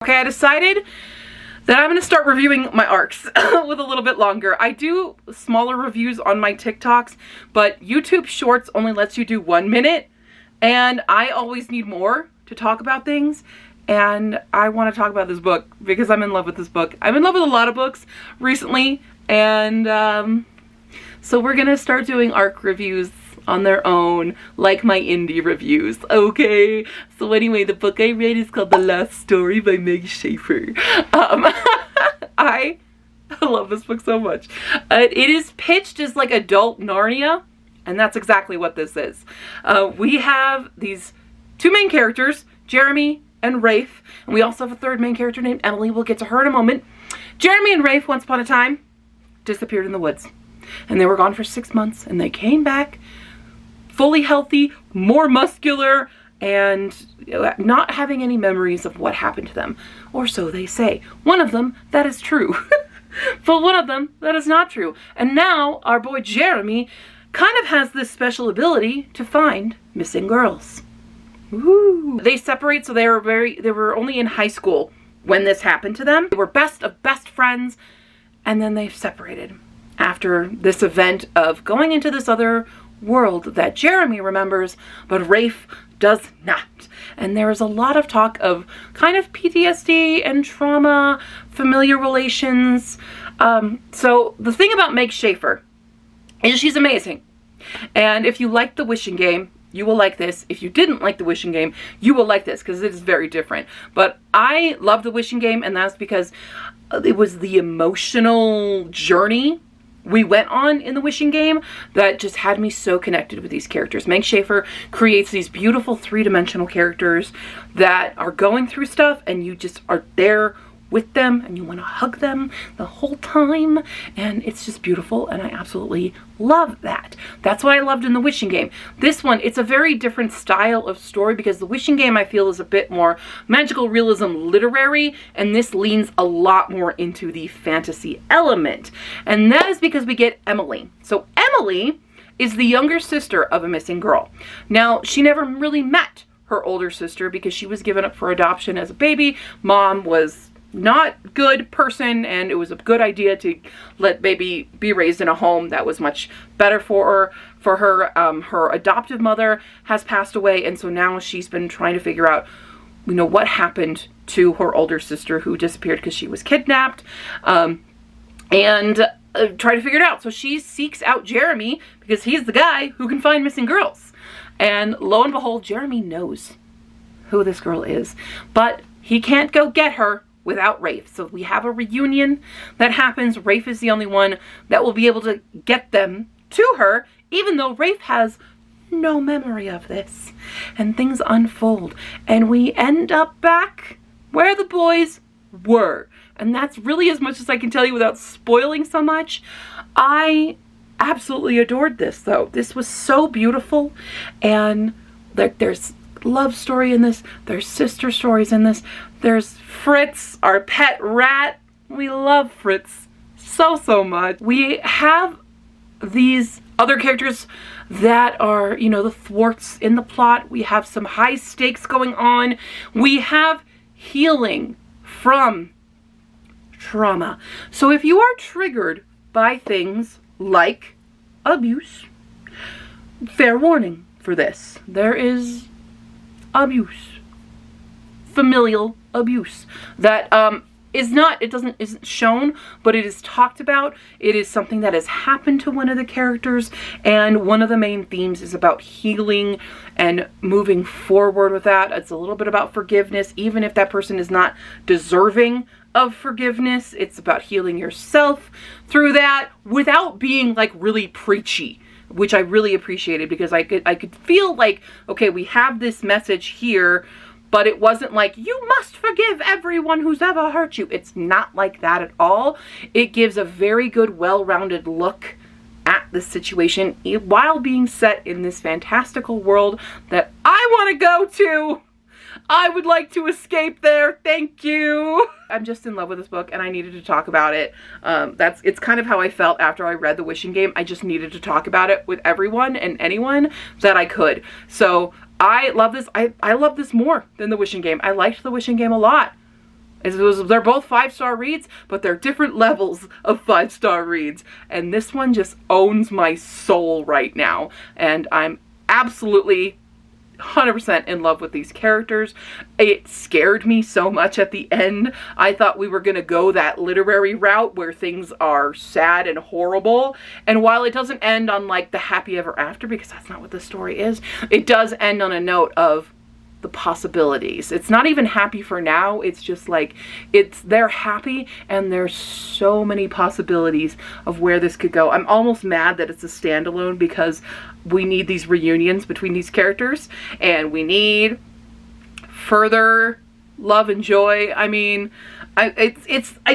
Okay, I decided that I'm going to start reviewing my arcs with a little bit longer. I do smaller reviews on my TikToks, but YouTube Shorts only lets you do 1 minute, and I always need more to talk about things, and I want to talk about this book because I'm in love with this book. I'm in love with a lot of books recently, and so we're going to start doing arc reviews on their own, like my indie reviews, okay? So anyway, the book I read is called The Last Story by Meg Schaefer. I love this book so much. It is pitched as like adult Narnia, and that's exactly what this is. We have these two main characters, Jeremy and Rafe, and we also have a third main character named Emily. We'll get to her in a moment. Jeremy and Rafe, once upon a time, disappeared in the woods, and they were gone for 6 months, and they came back fully healthy, more muscular, and not having any memories of what happened to them. Or so they say. One of them, that is true. But one of them, that is not true. And now, our boy Jeremy kind of has this special ability to find missing girls. Woo! They separate, so they were only in high school when this happened to them. They were best of best friends, and then they separated after this event of going into this other world that Jeremy remembers, but Rafe does not. And there is a lot of talk of kind of PTSD and trauma, familiar relations. So the thing about Meg Schaefer is she's amazing. And if you liked The Wishing Game, you will like this. If you didn't like The Wishing Game, you will like this because it is very different. But I love The Wishing Game, and that's because it was the emotional journey we went on in The Wishing Game that just had me so connected with these characters. Meg Schaefer creates these beautiful three-dimensional characters that are going through stuff, and you just are there with them, and you want to hug them the whole time, and it's just beautiful, and I absolutely love that. That's what I loved in The Wishing Game. This one, it's a very different style of story because The Wishing Game, I feel, is a bit more magical realism literary, and this leans a lot more into the fantasy element. And that is because we get Emily. So Emily is the younger sister of a missing girl. Now, she never really met her older sister because she was given up for adoption as a baby. Mom was not good person, and it was a good idea to let baby be raised in a home that was much better for her. Her adoptive mother has passed away, and so now she's been trying to figure out, you know, what happened to her older sister who disappeared because she was kidnapped, and try to figure it out. So she seeks out Jeremy because he's the guy who can find missing girls, and lo and behold, Jeremy knows who this girl is, but he can't go get her without Rafe. So we have a reunion that happens. Rafe is the only one that will be able to get them to her, even though Rafe has no memory of this. And things unfold, and we end up back where the boys were. And that's really as much as I can tell you without spoiling so much. I absolutely adored this, though. This was so beautiful, and there's love story in this, there's sister stories in this, there's Fritz, our pet rat. We love Fritz so much. We have these other characters that are, you know, the thwarts in the plot. We have some high stakes going on. We have healing from trauma. So if you are triggered by things like abuse, fair warning for this. There is abuse, familial abuse that isn't shown, but it is talked about. It is something that has happened to one of the characters, and one of the main themes is about healing and moving forward with that. It's a little bit about forgiveness, even if that person is not deserving of forgiveness. It's about healing yourself through that without being like really preachy, which I really appreciated, because I could feel like, okay, we have this message here, but it wasn't like, you must forgive everyone who's ever hurt you. It's not like that at all. It gives a very good, well-rounded look at the situation while being set in this fantastical world that I want to go to. I would like to escape there. Thank you. I'm just in love with this book, and I needed to talk about it. It's kind of how I felt after I read The Wishing Game. I just needed to talk about it with everyone and anyone that I could. So I love this. I love this more than The Wishing Game. I liked The Wishing Game a lot, They're both 5-star reads, but they're different levels of 5-star reads. And this one just owns my soul right now. And I'm absolutely 100% in love with these characters. It scared me so much at the end. I thought we were going to go that literary route where things are sad and horrible. And while it doesn't end on like the happy ever after, because that's not what the story is, it does end on a note of the possibilities. It's not even happy for now. It's just like, they're happy and there's so many possibilities of where this could go. I'm almost mad that it's a standalone because we need these reunions between these characters and we need further love and joy. I mean, I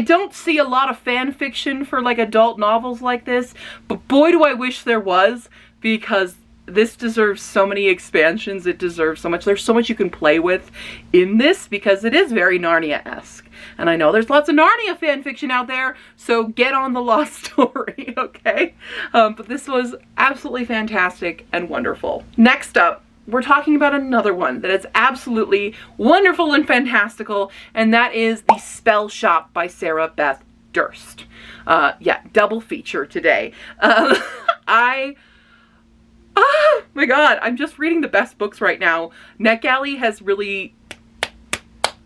don't see a lot of fan fiction for like adult novels like this, but boy do I wish there was, because this deserves so many expansions. It deserves so much. There's so much you can play with in this because it is very Narnia-esque. And I know there's lots of Narnia fan fiction out there, so get on the Lost Story, okay? But this was absolutely fantastic and wonderful. Next up, we're talking about another one that is absolutely wonderful and fantastical, and that is The Spell Shop by Sarah Beth Durst. Yeah, double feature today. Oh my god, I'm just reading the best books right now. NetGalley has really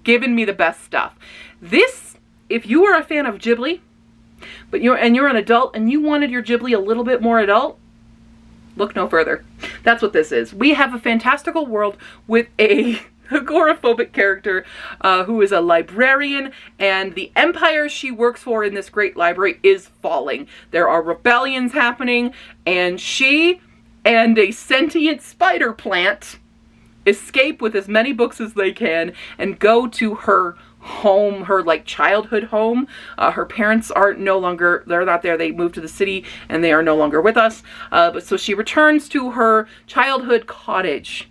given me the best stuff. This, if you are a fan of Ghibli, but you're an adult and you wanted your Ghibli a little bit more adult, look no further. That's what this is. We have a fantastical world with a agoraphobic character who is a librarian, and the empire she works for in this great library is falling. There are rebellions happening, and she and a sentient spider plant escape with as many books as they can and go to her home, her like childhood home. Her parents are no longer, they're not there. They moved to the city and they are no longer with us. But so she returns to her childhood cottage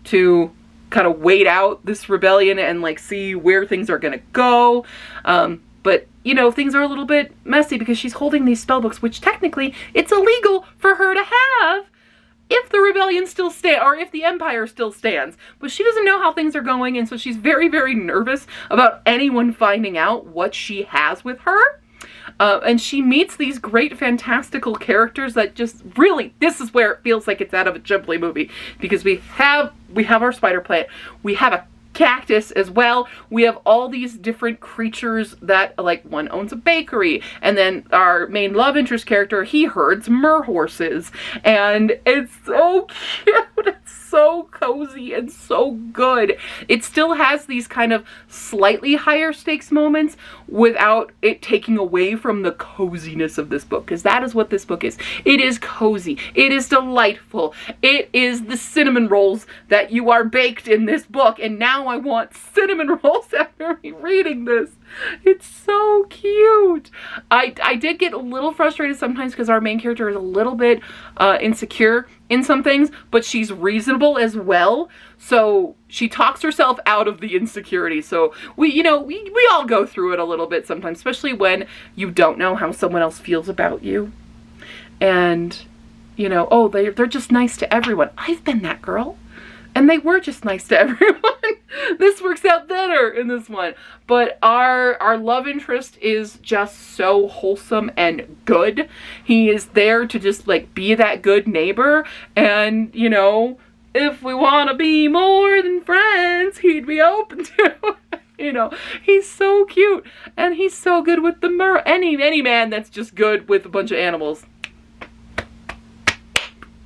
to kind of wait out this rebellion and like see where things are going to go. But you know, things are a little bit messy because she's holding these spell books, which technically it's illegal for her to have if the rebellion still stands, or if the empire still stands. But she doesn't know how things are going, and so she's very, very nervous about anyone finding out what she has with her. And she meets these great fantastical characters that just really, this is where it feels like it's out of a Ghibli movie, because we have our spider plant, we have a cactus as well. We have all these different creatures that, like, one owns a bakery, and then our main love interest character, he herds merhorses, and it's so cute. It's so cozy and so good. It still has these kind of slightly higher stakes moments without it taking away from the coziness of this book, because that is what this book is. It is cozy. It is delightful. It is the cinnamon rolls that you are baked in this book, and now I want cinnamon rolls after reading this. It's so cute. I did get a little frustrated sometimes because our main character is a little bit insecure in some things, but she's reasonable as well. So she talks herself out of the insecurity. So we all go through it a little bit sometimes, especially when you don't know how someone else feels about you. And, you know, oh, they're just nice to everyone. I've been that girl. And they were just nice to everyone. This works out better in this one. But our love interest is just so wholesome and good. He is there to just like be that good neighbor. And, you know, if we want to be more than friends, he'd be open to. You know, he's so cute. And he's so good with the any man that's just good with a bunch of animals.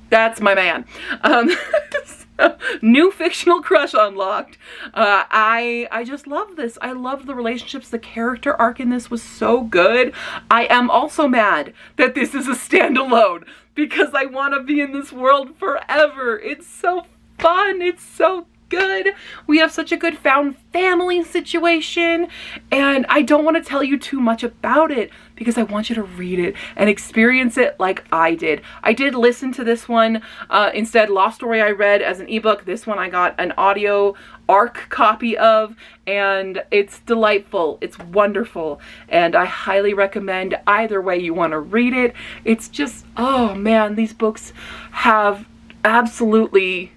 That's my man. New fictional crush unlocked. I just love this. I love the relationships. The character arc in this was so good. I am also mad that this is a standalone because I want to be in this world forever. It's so fun. It's so good. We have such a good found family situation, and I don't want to tell you too much about it because I want you to read it and experience it like I did. I did listen to this one instead. Lost Story I read as an ebook. This one I got an audio ARC copy of, and it's delightful. It's wonderful, and I highly recommend either way you want to read it. It's just, oh man, these books have absolutely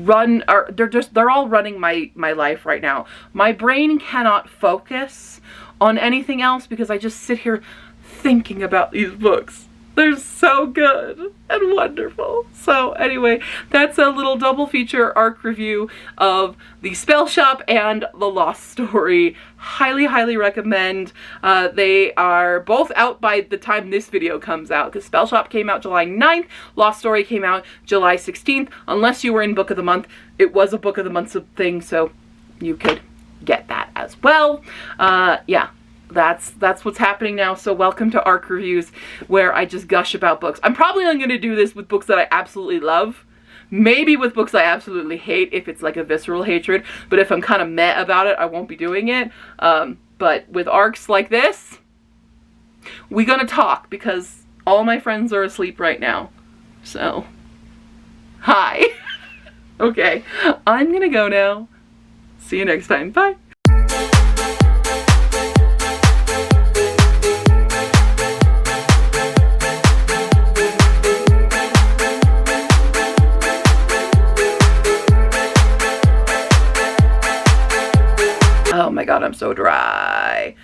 they're all running my life right now. My brain cannot focus on anything else because I just sit here thinking about these books. They're so good and wonderful. So anyway, that's a little double feature ARC review of The Spell Shop and The Lost Story. Highly, highly recommend. They are both out by the time this video comes out, because Spell Shop came out July 9th, Lost Story came out July 16th. Unless you were in Book of the Month, it was a Book of the Month thing, so you could get that as well. Yeah. That's what's happening now. So welcome to ARC Reviews, where I just gush about books. I'm probably only going to do this with books that I absolutely love. Maybe with books I absolutely hate, if it's like a visceral hatred. But if I'm kind of meh about it, I won't be doing it. But with ARCs like this, we're going to talk, because all my friends are asleep right now. So, hi. Okay, I'm going to go now. See you next time. Bye. Oh my god, I'm so dry.